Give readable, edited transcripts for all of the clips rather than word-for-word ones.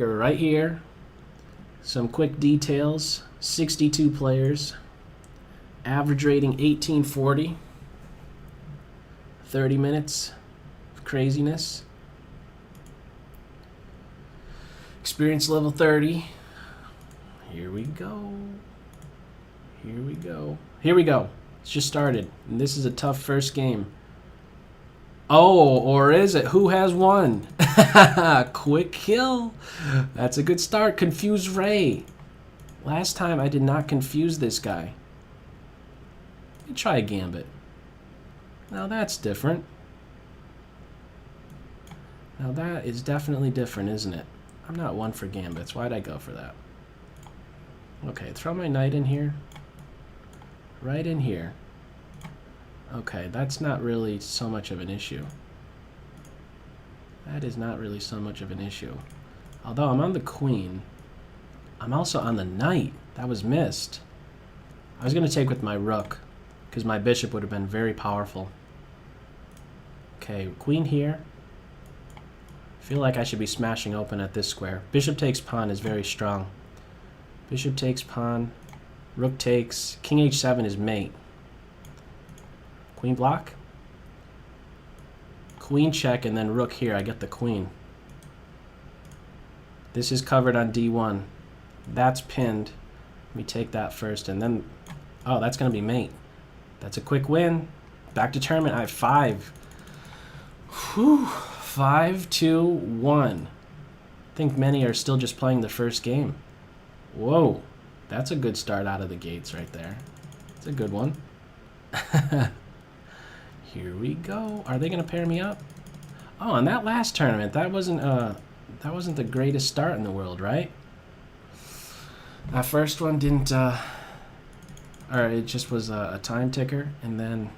right here. Some quick details. 62 players. Average rating 1840. 30 minutes of craziness. Experience level 30. Here we go. Here we go. Here we go. It's just started. And this is a tough first game. Oh, or is it? Who has won? Quick kill. That's a good start. Confuse Ray. Last time I did not confuse this guy. Let me try a gambit. Now that's different. Now that is definitely different, isn't it? I'm not one for gambits. Why'd I go for that? Okay, throw my knight in here. Right in here. Okay, that's not really so much of an issue. That is not really so much of an issue. Although I'm on the queen. I'm also on the knight. That was missed. I was going to take with my rook, because my bishop would have been very powerful. Okay, queen here. I feel like I should be smashing open at this square. Bishop takes pawn is very strong. Bishop takes pawn. Rook takes. King h7 is mate. Queen block. Queen check and then rook here. I get the queen. This is covered on d1. That's pinned. Let me take that first and then... Oh, that's going to be mate. That's a quick win. Back to tournament. I have 5. Whew. 5-2-1. I think many are still just playing the first game. Whoa. That's a good start out of the gates right there. It's a good one. Here we go. Are they going to pair me up? Oh, on that last tournament, that wasn't the greatest start in the world, right? That first one didn't, or it just was a time ticker, and then,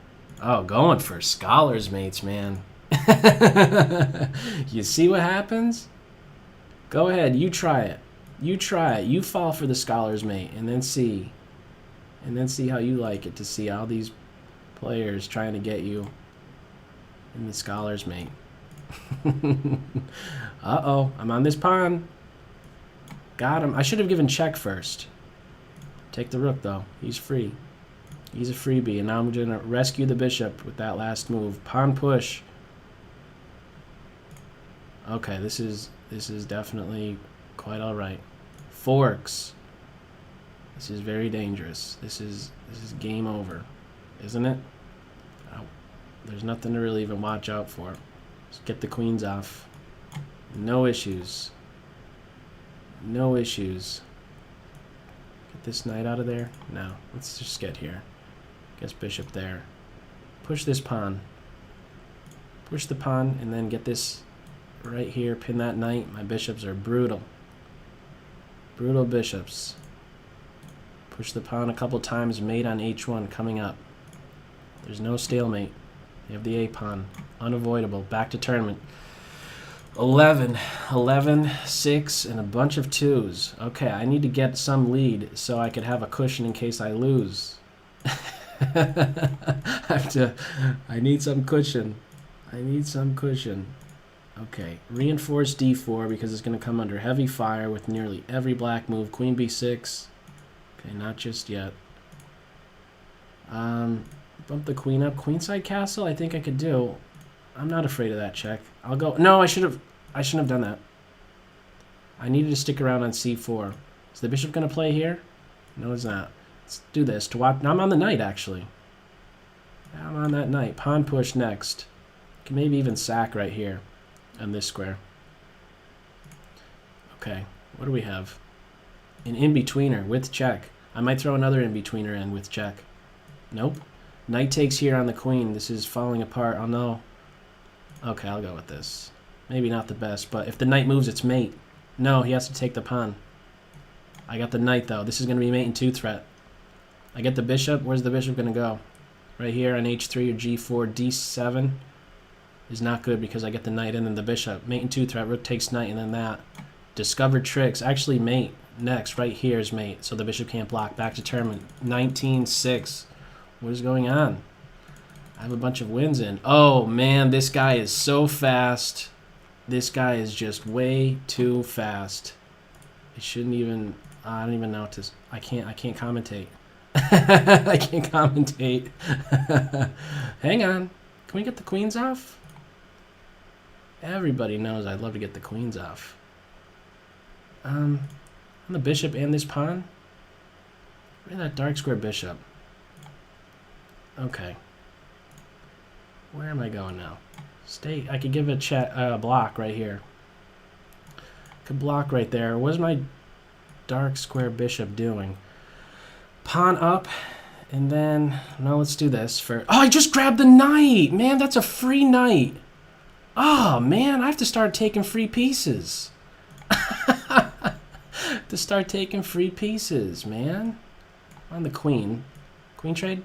oh, going for scholars mates, man. You see what happens? Go ahead, you try it. You try it. You fall for the scholars mate, and then see how you like it to see all these players trying to get you in the scholars mate. Uh-oh, I'm on this pawn. Got him. I should have given check first. Take the rook, though. He's free. He's a freebie, and now I'm going to rescue the bishop with that last move. Pawn push. Okay, this is definitely quite all right. Forks. This is very dangerous. This is game over, isn't it? Oh, there's nothing to really even watch out for. Just get the queens off. No issues. No issues. Get this knight out of there. No, let's just get here. Guess bishop there. Push this pawn. Push the pawn and then get this right here. Pin that knight. My bishops are brutal. Brutal bishops. Push the pawn a couple times. Mate on h1 coming up. There's no stalemate. You have the a pawn. Unavoidable. Back to tournament. 11, 6, and a bunch of 2s. Okay, I need to get some lead so I could have a cushion in case I lose. I need some cushion. I need some cushion. Okay, reinforce d4 because it's going to come under heavy fire with nearly every black move. Queen b6. Okay, not just yet. Bump the queen up. Queenside castle, I think I could do. I'm not afraid of that check. I'll go. No, I shouldn't have done that. I needed to stick around on c4. Is the bishop going to play here? No, it's not. Let's do this. To watch. Now I'm on the knight, actually. I'm on that knight. Pawn push next. Can maybe even sack right here on this square. Okay, what do we have? An in-betweener with check. I might throw another in-betweener in with check. Nope. Knight takes here on the queen. This is falling apart. Oh, no. Okay, I'll go with this. Maybe not the best, but if the knight moves, it's mate. No, he has to take the pawn. I got the knight, though. This is going to be mate and 2 threat. I get the bishop. Where's the bishop going to go? Right here on h3 or g4. d7 is not good because I get the knight and then the bishop. Mate and 2 threat. Rook takes knight and then that. Discovered tricks. Actually, mate. Next, right here is mate, so the bishop can't block. Back to tournament. 19-6. What is going on? I have a bunch of wins in. Oh, man, this guy is so fast. This guy is just way too fast. It shouldn't even... I don't even know what to... I can't commentate. I can't commentate. Hang on. Can we get the queens off? Everybody knows I'd love to get the queens off. On the bishop and this pawn? Where's that dark square bishop? Okay. Where am I going now? Stay. I could give a block right here. Could block right there. What's my dark square bishop doing? Pawn up, and then... No, let's do this for... Oh, I just grabbed the knight! Man, that's a free knight! Oh, man, I have to start taking free pieces. To start taking free pieces, man. On the queen. Queen trade?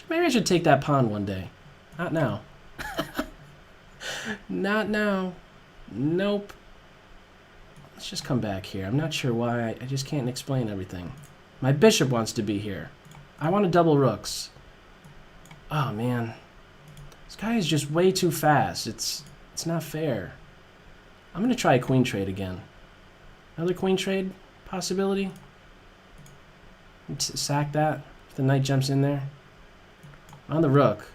Maybe I should take that pawn one day. Not now. Not now. Nope. Let's just come back here. I'm not sure why. I just can't explain everything. My bishop wants to be here. I want to double rooks. Oh, man. This guy is just way too fast. It's not fair. I'm going to try a queen trade again. Another queen trade possibility? Sack that if the knight jumps in there. On the rook.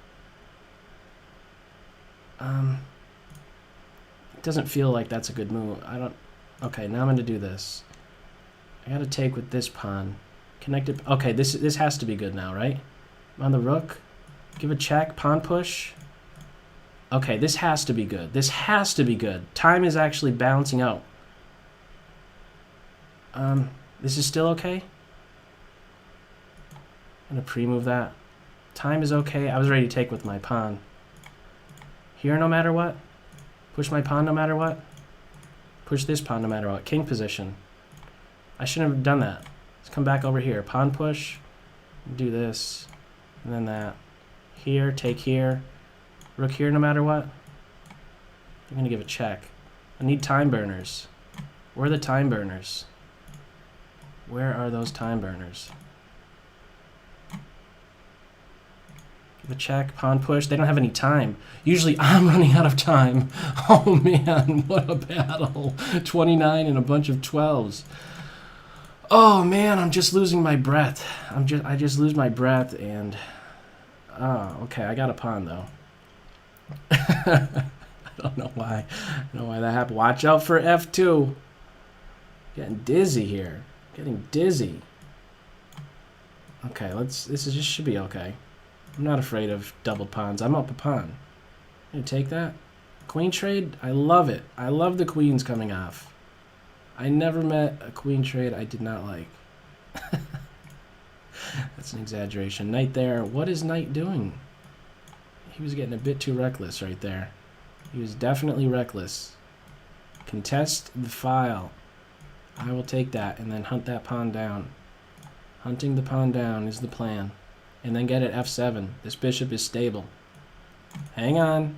It doesn't feel like that's a good move. I don't... Okay, now I'm going to do this. I got to take with this pawn. Connect it... Okay, this has to be good now, right? On the rook. Give a check. Pawn push. Okay, this has to be good. This has to be good. Time is actually balancing out. This is still okay? I'm going to pre-move that. Time is okay. I was ready to take with my pawn. Here no matter what. Push my pawn no matter what. Push this pawn no matter what. King position. I shouldn't have done that. Let's come back over here. Pawn push. Do this. And then that. Here. Take here. Rook here no matter what. I'm going to give a check. I need time burners. Where are the time burners? Where are those time burners? Give a check. Pawn push. They don't have any time. Usually I'm running out of time. Oh man, what a battle. 29 and a bunch of 12s. Oh man, I'm just losing my breath. I just lose my breath and... Oh, okay, I got a pawn though. I don't know why. I don't know why that happened. Watch out for F2. Getting dizzy here. Getting dizzy. Okay, this should be okay. I'm not afraid of doubled pawns. I'm up a pawn. You take that? Queen trade? I love it. I love the queens coming off. I never met a queen trade I did not like. That's an exaggeration. Knight there. What is knight doing? He was getting a bit too reckless right there. He was definitely reckless. Contest the file. I will take that and then hunt that pawn down. Hunting the pawn down is the plan. And then get at F7. This bishop is stable. Hang on.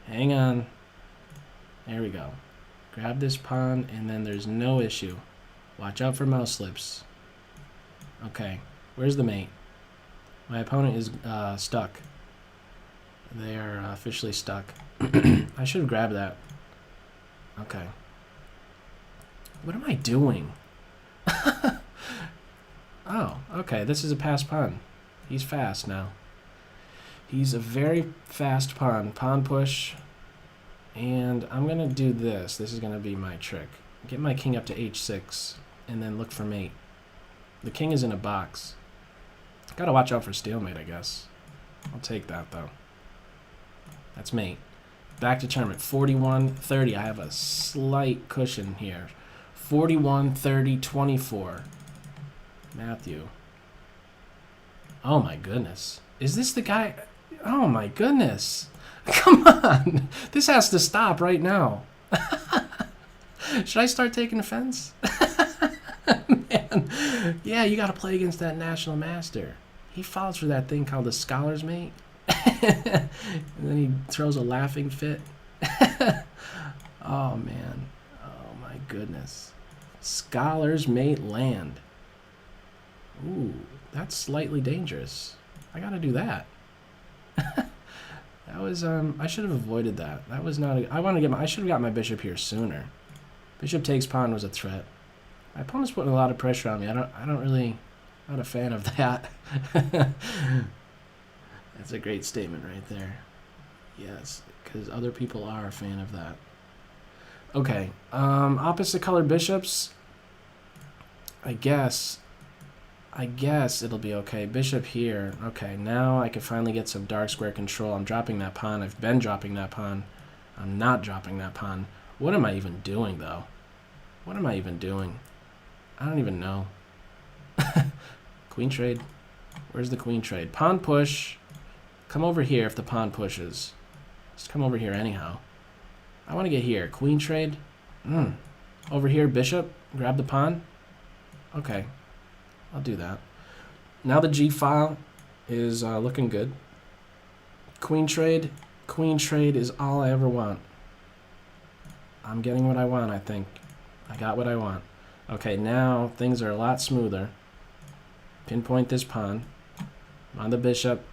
Hang on. There we go. Grab this pawn and then there's no issue. Watch out for mouse slips. Okay. Where's the mate? My opponent is stuck. They are officially stuck. I should have grabbed that. Okay. What am I doing? Oh, okay. This is a passed pawn. He's fast now. He's a very fast pawn. Pawn push. And I'm going to do this. This is going to be my trick. Get my king up to h6 and then look for mate. The king is in a box. Got to watch out for stalemate, I guess. I'll take that, though. That's mate. Back to tournament. 41-30. I have a slight cushion here. 41-30-24. Matthew. Oh, my goodness. Is this the guy? Oh, my goodness. Come on. This has to stop right now. Should I start taking offense? Man. Yeah, you got to play against that national master. He falls for that thing called the scholar's mate. And then he throws a laughing fit. Oh, man. Oh, my goodness. Scholar's mate land. Ooh, that's slightly dangerous. I got to do that. That was, I should have avoided that. That was not I should have got my bishop here sooner. Bishop takes pawn was a threat. My opponent's putting a lot of pressure on me. I don't really, not a fan of that. That's a great statement right there. Yes, because other people are a fan of that. Okay, opposite colored bishops. I guess it'll be okay. Bishop here. Okay, now I can finally get some dark square control. I'm dropping that pawn. I've been dropping that pawn. I'm not dropping that pawn. What am I even doing, though? What am I even doing? I don't even know. Queen trade. Where's the queen trade? Pawn push. Come over here if the pawn pushes. Just come over here anyhow. I want to get here. Queen trade. Over here, bishop. Grab the pawn. Okay. I'll do that. Now the G file is looking good. Queen trade. Queen trade is all I ever want. I'm getting what I want, I think. I got what I want. Okay, now things are a lot smoother. Pinpoint this pawn. I'm on the bishop.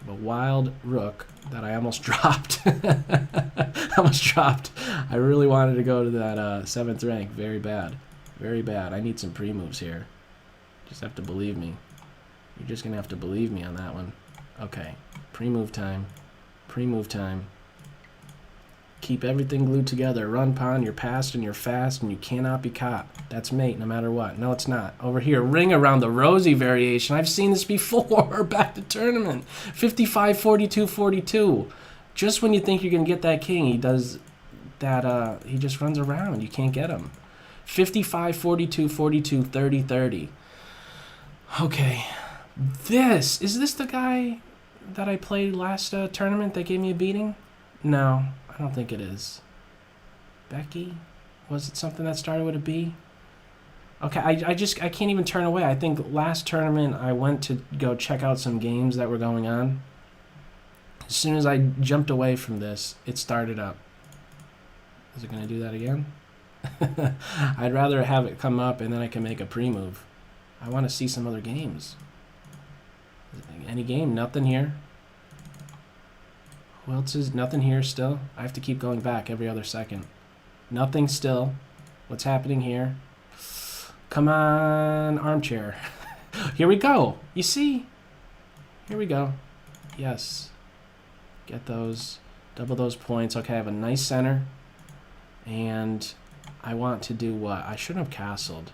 A wild rook that I almost dropped. Almost dropped. I really wanted to go to that 7th rank. Very bad. Very bad. I need some pre-moves here. Just have to believe me. You're just going to have to believe me on that one. Okay. Pre-move time. Pre-move time. Keep everything glued together. Run pawn, you're passed and you're fast and you cannot be caught. That's mate no matter what. No, it's not. Over here, ring around the rosy variation. I've seen this before. Back to tournament. 55, 42, 42. Just when you think you're going to get that king, he does that, he just runs around. You can't get him. 55, 42, 42, 30, 30. Okay. Is this the guy that I played last tournament that gave me a beating? No. I don't think it is. Becky? Was it something that started with a B? Okay, I can't even turn away. I think last tournament I went to go check out some games that were going on. As soon as I jumped away from this, it started up. Is it going to do that again? I'd rather have it come up and then I can make a pre-move. I want to see some other games. Any game? Nothing here. Who else is nothing here still? I have to keep going back every other second. Nothing still. What's happening here? Come on, armchair. Here we go. You see? Here we go. Yes. Get those. Double those points. Okay, I have a nice center. And I want to do what? I shouldn't have castled.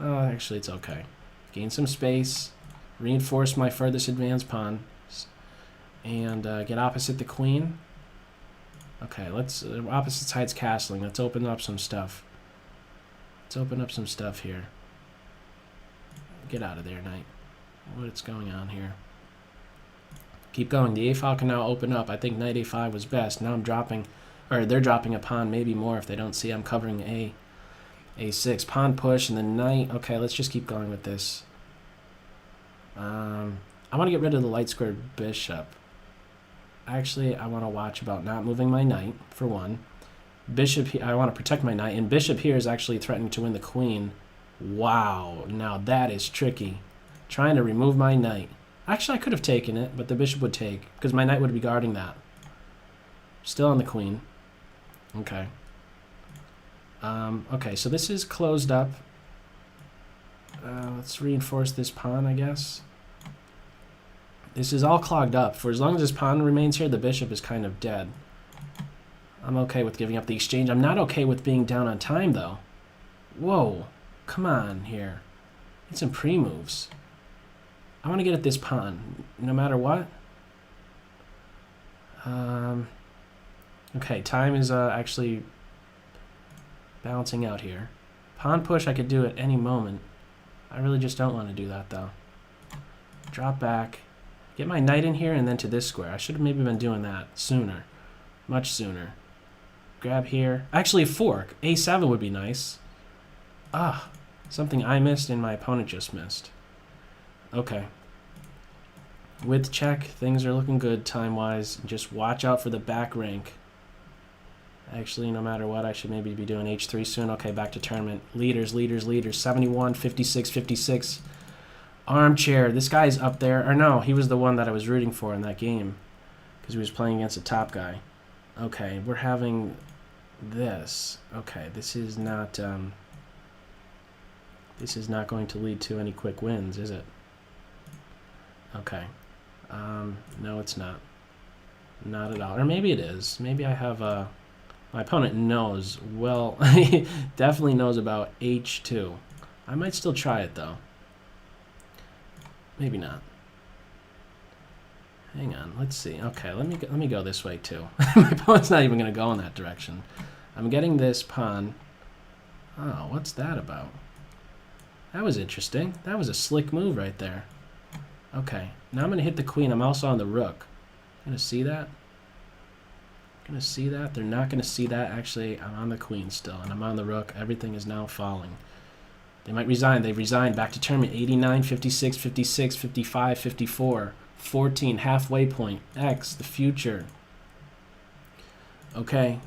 Oh, actually, it's okay. Gain some space. Reinforce my furthest advanced pawn. And get opposite the queen. Okay, let's opposite sides castling. Let's open up some stuff. Let's open up some stuff here. Get out of there, knight. What's going on here? Keep going. The a file can now open up. I think knight a5 was best. Now I'm dropping, or they're dropping a pawn, maybe more if they don't see I'm covering a6. Pawn push and then knight. Okay, let's just keep going with this. I want to get rid of the light squared bishop. Actually, I want to watch about not moving my knight, for one. Bishop, I want to protect my knight, and bishop here is actually threatening to win the queen. Wow, now that is tricky. Trying to remove my knight. Actually, I could have taken it, but the bishop would take, because my knight would be guarding that. Still on the queen. Okay. Okay, so this is closed up. Let's reinforce this pawn, I guess. This is all clogged up. For as long as this pawn remains here, the bishop is kind of dead. I'm okay with giving up the exchange. I'm not okay with being down on time, though. Whoa. Come on here. Need some pre-moves. I want to get at this pawn, no matter what. Okay, time is actually balancing out here. Pawn push I could do at any moment. I really just don't want to do that, though. Drop back. Get my knight in here and then to this square. I should have maybe been doing that sooner. Much sooner. Grab here. Actually, a fork. A7 would be nice. Ah, something I missed and my opponent just missed. Okay. With check, things are looking good time-wise. Just watch out for the back rank. Actually, no matter what, I should maybe be doing H3 soon. Okay, back to tournament. Leaders, leaders, leaders. 71, 56, 56. Armchair. This guy's up there. Or no, he was the one that I was rooting for in that game. because he was playing against a top guy. Okay, we're having this. Okay, this is not going to lead to any quick wins, is it? Okay. No, it's not. Not at all. Or maybe it is. Maybe I have my opponent knows. Well, he definitely knows about H2. I might still try it, though. Maybe not. Hang on. Let's see. Okay, let me go this way, too. My opponent's not even going to go in that direction. I'm getting this pawn. Oh, what's that about? That was interesting. That was a slick move right there. Okay, now I'm going to hit the queen. I'm also on the rook. Going to see that? Going to see that? They're not going to see that. Actually, I'm on the queen still, and I'm on the rook. Everything is now falling. They might resign. They've resigned. Back to tournament. 89, 56, 56, 55, 54, 14, halfway point. X, the future. Okay.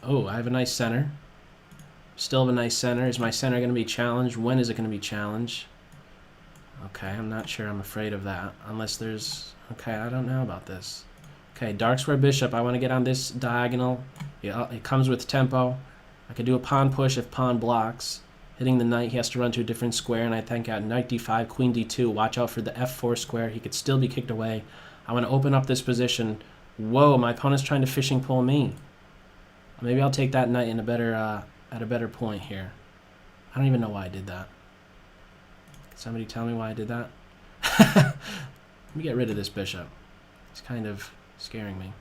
Oh, I have a nice center. Still have a nice center. Is my center going to be challenged? When is it going to be challenged? Okay, I'm not sure. I'm afraid of that. Unless there's... Okay, I don't know about this. Okay, dark square bishop. I want to get on this diagonal. Yeah, it comes with tempo. I could do a pawn push if pawn blocks. Hitting the knight, he has to run to a different square, and I think at knight d5, queen d2. Watch out for the f4 square. He could still be kicked away. I want to open up this position. Whoa, my opponent's trying to fishing pole me. Maybe I'll take that knight in a better at a better point here. I don't even know why I did that. Can somebody tell me why I did that? Let me get rid of this bishop. It's kind of scaring me.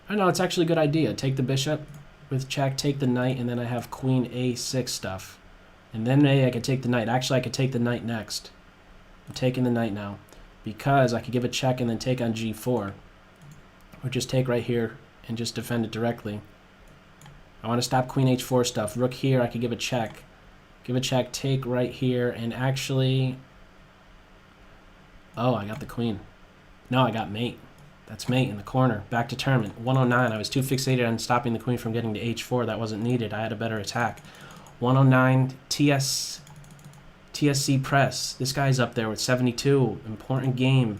I know, it's actually a good idea. Take the bishop with check, take the knight, and then I have queen a6 stuff. And then maybe I could take the knight. Actually, I could take the knight next. I'm taking the knight now because I could give a check and then take on g4. Or just take right here and just defend it directly. I want to stop queen h4 stuff. Rook here, I could give a check. Give a check, take right here, and actually... Oh, I got the queen. No, I got mate. That's mate in the corner. Back to tournament. 109. I was too fixated on stopping the queen from getting to h4. That wasn't needed. I had a better attack. 109. TSC press. This guy's up there with 72. Important game.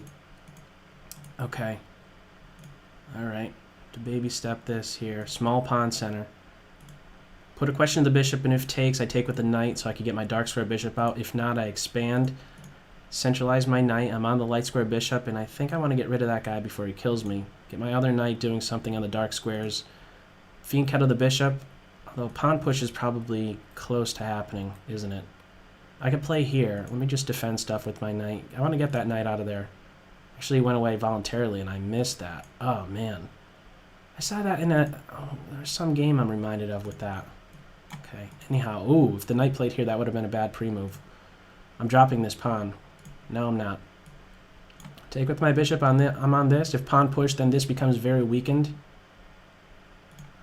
Okay. Alright. To baby step this here. Small pawn center. Put a question to the bishop, and if takes, I take with the knight so I can get my dark square bishop out. If not, I expand. Centralize my knight. I'm on the light square bishop, and I think I want to get rid of that guy before he kills me. Get my other knight doing something on the dark squares. Fiend kettle the bishop. Although pawn push is probably close to happening, isn't it? I could play here. Let me just defend stuff with my knight. I want to get that knight out of there. Actually, he went away voluntarily, and I missed that. Oh, man. I saw that in a... Oh, there's some game I'm reminded of with that. Okay. Anyhow, ooh, if the knight played here, that would have been a bad pre-move. I'm dropping this pawn. No, I'm not. Take with my bishop on this. I'm on this. If pawn push, then this becomes very weakened.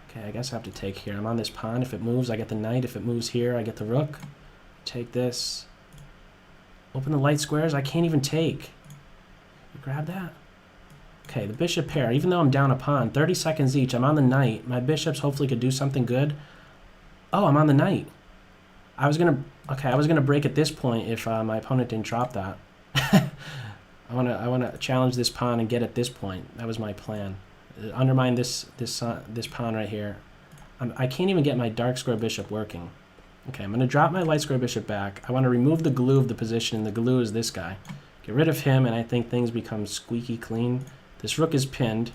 Okay, I guess I have to take here. I'm on this pawn. If it moves, I get the knight. If it moves here, I get the rook. Take this. Open the light squares. I can't even take. You grab that. Okay, the bishop pair. Even though I'm down a pawn, 30 seconds each. I'm on the knight. My bishops hopefully could do something good. Oh, I'm on the knight. I was gonna break at this point if my opponent didn't drop that. I wanna challenge this pawn and get at this point. That was my plan. Undermine this pawn right here. I can't even get my dark square bishop working. Okay, I'm gonna drop my light square bishop back. I want to remove the glue of the position. The glue is this guy. Get rid of him, and I think things become squeaky clean. This rook is pinned,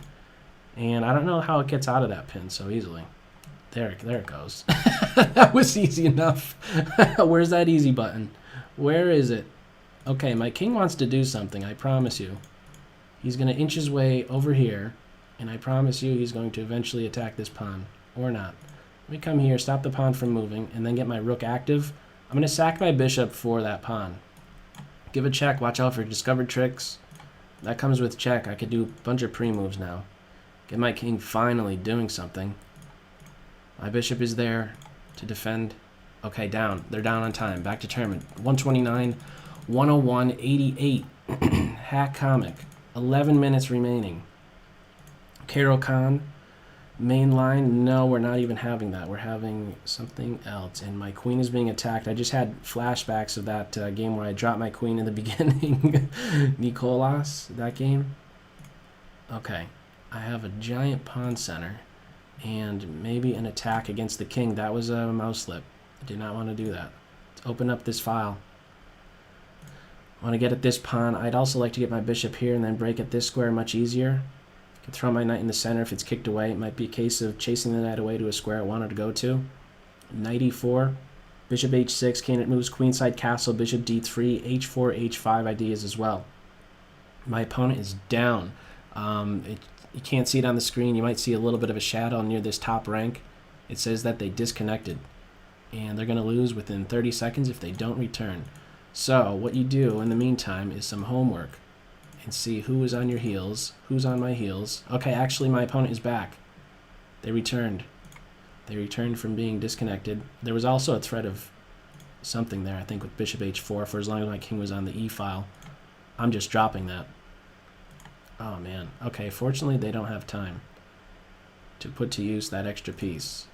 and I don't know how it gets out of that pin so easily. There it goes. That was easy enough. Where's that easy button? Where is it? Okay, my king wants to do something, I promise you. He's going to inch his way over here, and I promise you he's going to eventually attack this pawn. Or not. Let me come here, stop the pawn from moving, and then get my rook active. I'm going to sack my bishop for that pawn. Give a check, watch out for discovered tricks. That comes with check. I could do a bunch of pre-moves now. Get my king finally doing something. My bishop is there to defend. Okay, down. They're down on time. Back to tournament. 129, 101, 88. Hack comic. 11 minutes remaining. Carol Khan. Main line. No, we're not even having that. We're having something else. And my queen is being attacked. I just had flashbacks of that game where I dropped my queen in the beginning. Nicolas, that game. Okay, I have a giant pawn center and maybe an attack against the king. That was a mouse slip. I did not want to do that. Let's open up this file. I want to get at this pawn. I'd also like to get my bishop here and then break at this square much easier. I can throw my knight in the center if it's kicked away. It might be a case of chasing the knight away to a square I wanted to go to. Knight e4, bishop h6, king it moves, queenside castle, bishop d3, h4, h5 ideas as well. My opponent is down. You can't see it on the screen. You might see a little bit of a shadow near this top rank. It says that they disconnected, and they're going to lose within 30 seconds if they don't return. So what you do in the meantime is some homework and see who is on your heels, who's on my heels. Okay, actually my opponent is back. They returned. They returned from being disconnected. There was also a threat of something there, I think, with bishop h4 for as long as my king was on the e file. I'm just dropping that. Oh man. Okay, fortunately they don't have time to put to use that extra piece.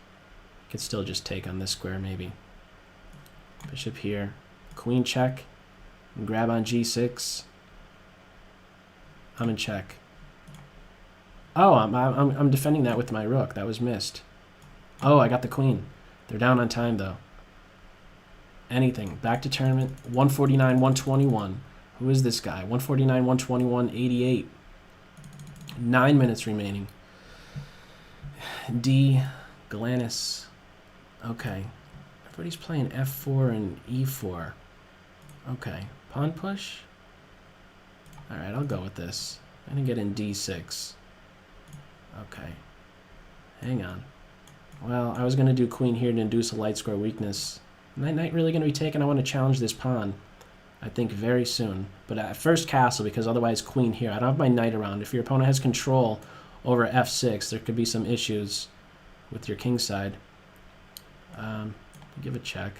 Could still just take on this square maybe. Bishop here. Queen check. Grab on g6. I'm in check. Oh, I'm defending that with my rook. That was missed. Oh, I got the queen. They're down on time though. Anything. Back to tournament. 149, 121. Who is this guy? 149, 121, 88. 9 minutes remaining. D. Galanis. Okay. Everybody's playing f4 and e4. Okay. Pawn push? Alright, I'll go with this. I'm going to get in d6. Okay. Hang on. Well, I was going to do queen here to induce a light square weakness. Knight really going to be taken? I want to challenge this pawn, I think, very soon. But at first castle, because otherwise queen here. I don't have my knight around. If your opponent has control over f6, there could be some issues with your king side. Give a check.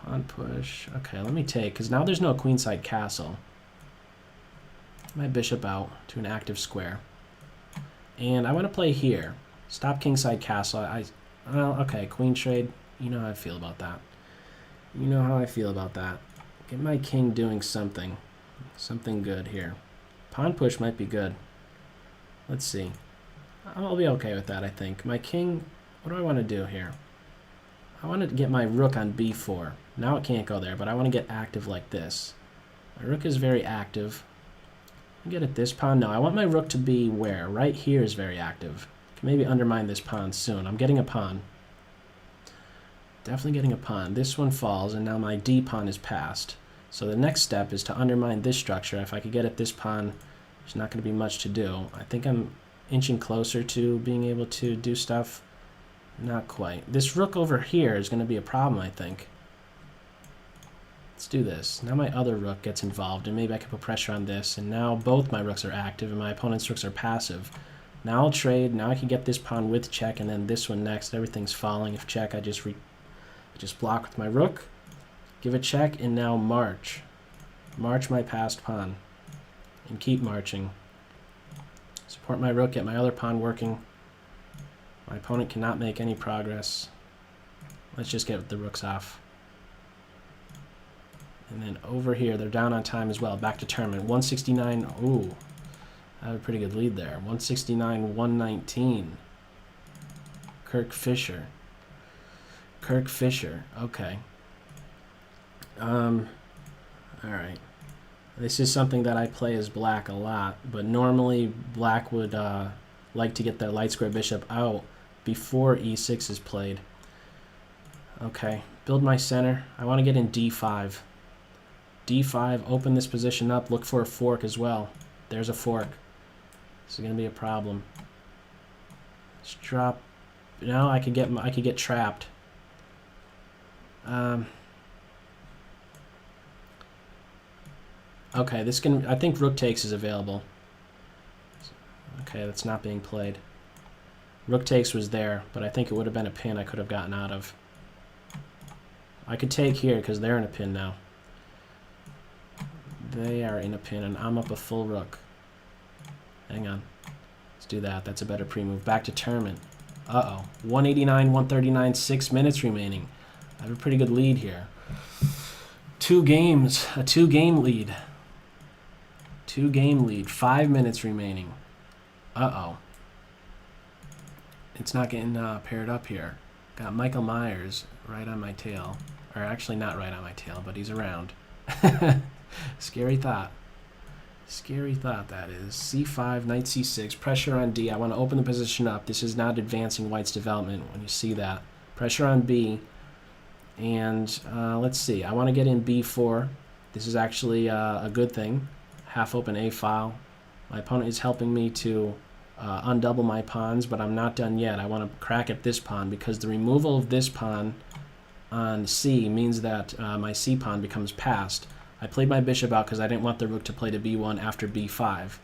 Pawn push. Okay, let me take, because now there's no queenside castle. My bishop out to an active square. And I want to play here. Stop kingside castle. Well, okay, queen trade. You know how I feel about that. You know how I feel about that. Get my king doing something. Something good here. Pawn push might be good. Let's see. I'll be okay with that, I think. My king, what do I want to do here? I want to get my rook on b4. Now it can't go there, but I want to get active like this. My rook is very active. Get at this pawn. No, I want my rook to be where? Right here is very active. Can maybe undermine this pawn soon. I'm getting a pawn. Definitely getting a pawn. This one falls, and now my d pawn is passed. So the next step is to undermine this structure. If I could get at this pawn, there's not going to be much to do. I think I'm inching closer to being able to do stuff. Not quite. This rook over here is going to be a problem, I think. Let's do this. Now my other rook gets involved, and maybe I can put pressure on this, and now both my rooks are active, and my opponent's rooks are passive. Now I'll trade. Now I can get this pawn with check, and then this one next. Everything's falling. If check, I just block with my rook, give a check, and now march. March my passed pawn, and keep marching. Support my rook, get my other pawn working. My opponent cannot make any progress. Let's just get the rooks off. And then over here, they're down on time as well. Back to tournament. 169. Ooh, I have a pretty good lead there. 169, 119. Kirk Fisher. Kirk Fisher. Okay. All right. This is something that I play as black a lot, but normally black would like to get their light square bishop out before e6 is played. Okay. Build my center. I want to get in d5. d5, open this position up, look for a fork as well. There's a fork. This is going to be a problem. Let's drop. No, I could get trapped. Okay, I think rook takes is available. Okay, that's not being played. Rook takes was there, but I think it would have been a pin I could have gotten out of. I could take here because they're in a pin now. They are in a pin, and I'm up a full rook. Hang on. Let's do that. That's a better pre-move. Back to tournament. Uh-oh. 189, 139, 6 minutes remaining. I have a pretty good lead here. 2 games. A 2-game lead. 2-game lead. 5 minutes remaining. Uh-oh. It's not getting paired up here. Got Michael Myers right on my tail. Or actually not right on my tail, but he's around. Scary thought. Scary thought, that is. C5, knight c6, pressure on D. I want to open the position up. This is not advancing white's development when you see that. Pressure on B. And let's see. I want to get in B4. This is actually a good thing. Half open A file. My opponent is helping me to undouble my pawns, but I'm not done yet. I want to crack at this pawn because the removal of this pawn on C means that my C pawn becomes passed. I played my bishop out because I didn't want the rook to play to B1 after B5.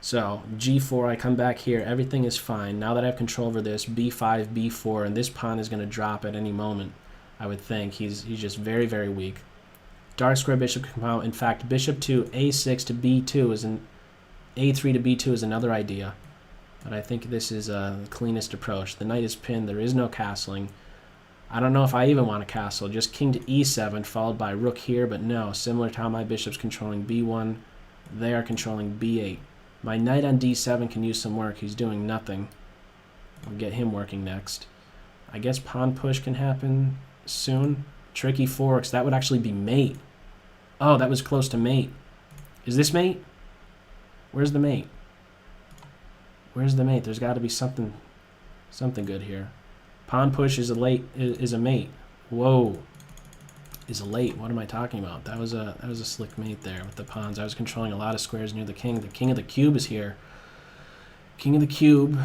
So G4, I come back here, everything is fine. Now that I have control over this, B5, B4, and this pawn is going to drop at any moment, I would think. He's just very, very weak. Dark square bishop can come out. In fact, bishop to A6 to B2 is an A3 to B2 is another idea. But I think this is the cleanest approach. The knight is pinned, there is no castling. I don't know if I even want a castle. Just king to E7 followed by rook here, but no. Similar to how my bishop's controlling B1, they are controlling B8. My knight on D7 can use some work. He's doing nothing. We'll get him working next. I guess pawn push can happen soon. Tricky forks. That would actually be mate. Oh, that was close to mate. Is this mate? Where's the mate? Where's the mate? There's got to be something good here. Pawn push is a mate. Whoa. Is a late. What am I talking about? That was a slick mate there with the pawns. I was controlling a lot of squares near the king. The king of the cube is here. King of the cube.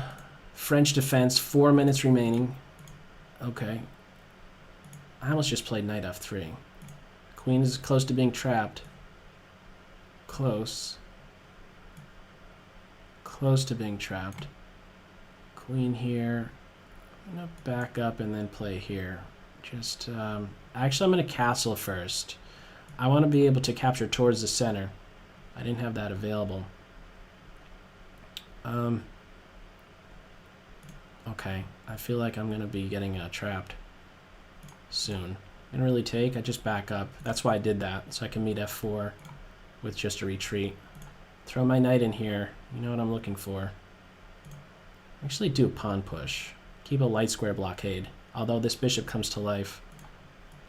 French defense. 4 minutes remaining. Okay. I almost just played knight f3. Queen is close to being trapped. Close. Close to being trapped. Queen here. I'm going to back up and then play here. Just, actually I'm going to castle first. I want to be able to capture towards the center. I didn't have that available. Okay, I feel like I'm going to be getting trapped soon. Didn't really take, I just back up. That's why I did that, so I can meet f4 with just a retreat. Throw my knight in here. You know what I'm looking for. Actually do a pawn push. Keep a light square blockade. Although this bishop comes to life.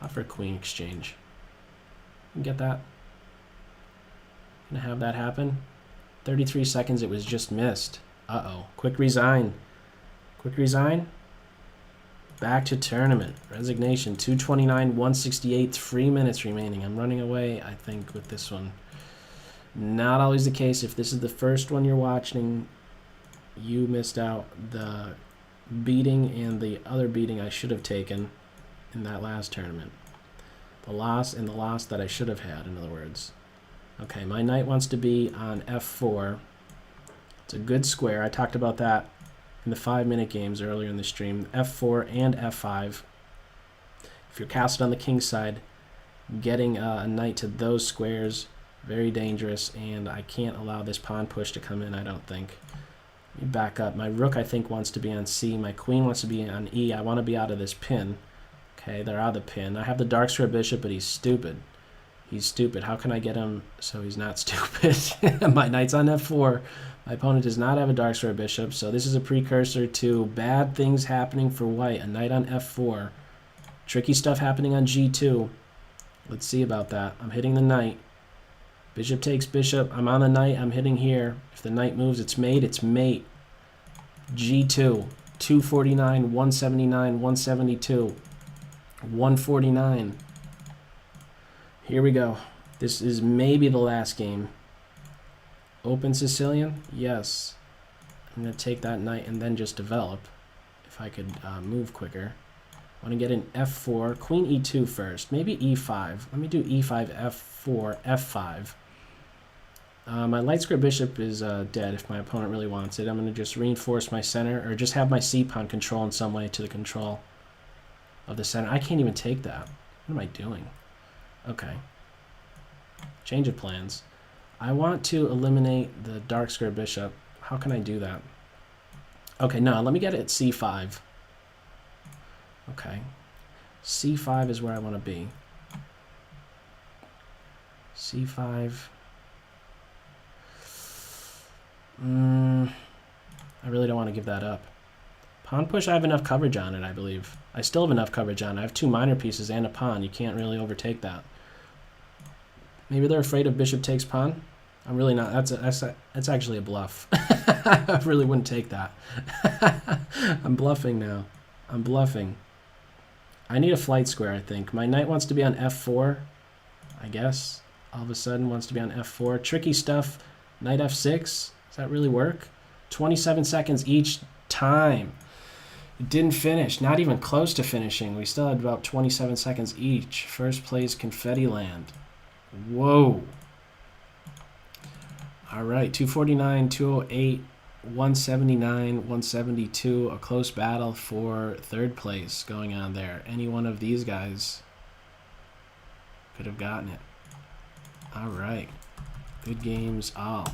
Offer a queen exchange. You get that? Gonna have that happen. 33 seconds, it was just missed. Uh-oh. Quick resign. Quick resign. Back to tournament. Resignation. 229, 168, 3 minutes remaining. I'm running away, I think, with this one. Not always the case. If this is the first one you're watching, you missed out. The beating and the other beating I should have taken in that last tournament. The loss and the loss that I should have had, in other words. Okay, my knight wants to be on f4. It's a good square. I talked about that in the 5-minute games earlier in the stream. f4 and f5. If you're castled on the king side, getting a knight to those squares, very dangerous, and I can't allow this pawn push to come in, I don't think. Let me back up. My rook, I think, wants to be on C. My queen wants to be on E. I want to be out of this pin. Okay, they're out of the pin. I have the dark square bishop, but he's stupid. He's stupid. How can I get him so he's not stupid? My knight's on f4. My opponent does not have a dark square bishop, so this is a precursor to bad things happening for white. A knight on f4. Tricky stuff happening on g2. Let's see about that. I'm hitting the knight. Bishop takes bishop. I'm on the knight. I'm hitting here. If the knight moves, it's mate. It's mate. G2. 249, 179, 172. 149. Here we go. This is maybe the last game. Open Sicilian? Yes. I'm going to take that knight and then just develop. If I could move quicker. I want to get an f4. Queen e2 first. Maybe e5. Let me do e5, f4, f5. My light square bishop is dead if my opponent really wants it. I'm going to just reinforce my center, or just have my c-pawn control in some way to the control of the center. I can't even take that. What am I doing? Okay. Change of plans. I want to eliminate the dark square bishop. How can I do that? Okay, no, let me get it at c5. Okay. c5 is where I want to be. c5. I really don't want to give that up. Pawn push, I have enough coverage on it, I believe. I still have enough coverage on it. I have 2 minor pieces and a pawn. You can't really overtake that. Maybe they're afraid of bishop takes pawn. I'm really not. That's actually a bluff. I really wouldn't take that. I'm bluffing now. I'm bluffing. I need a flight square, I think. My knight wants to be on f4, I guess. All of a sudden wants to be on f4. Tricky stuff. Knight f6. Does that really work? 27 seconds each time. It didn't finish. Not even close to finishing. We still had about 27 seconds each. First place confetti land. Whoa. All right. 249, 208, 179, 172. A close battle for third place going on there. Any one of these guys could have gotten it. All right. Good games all.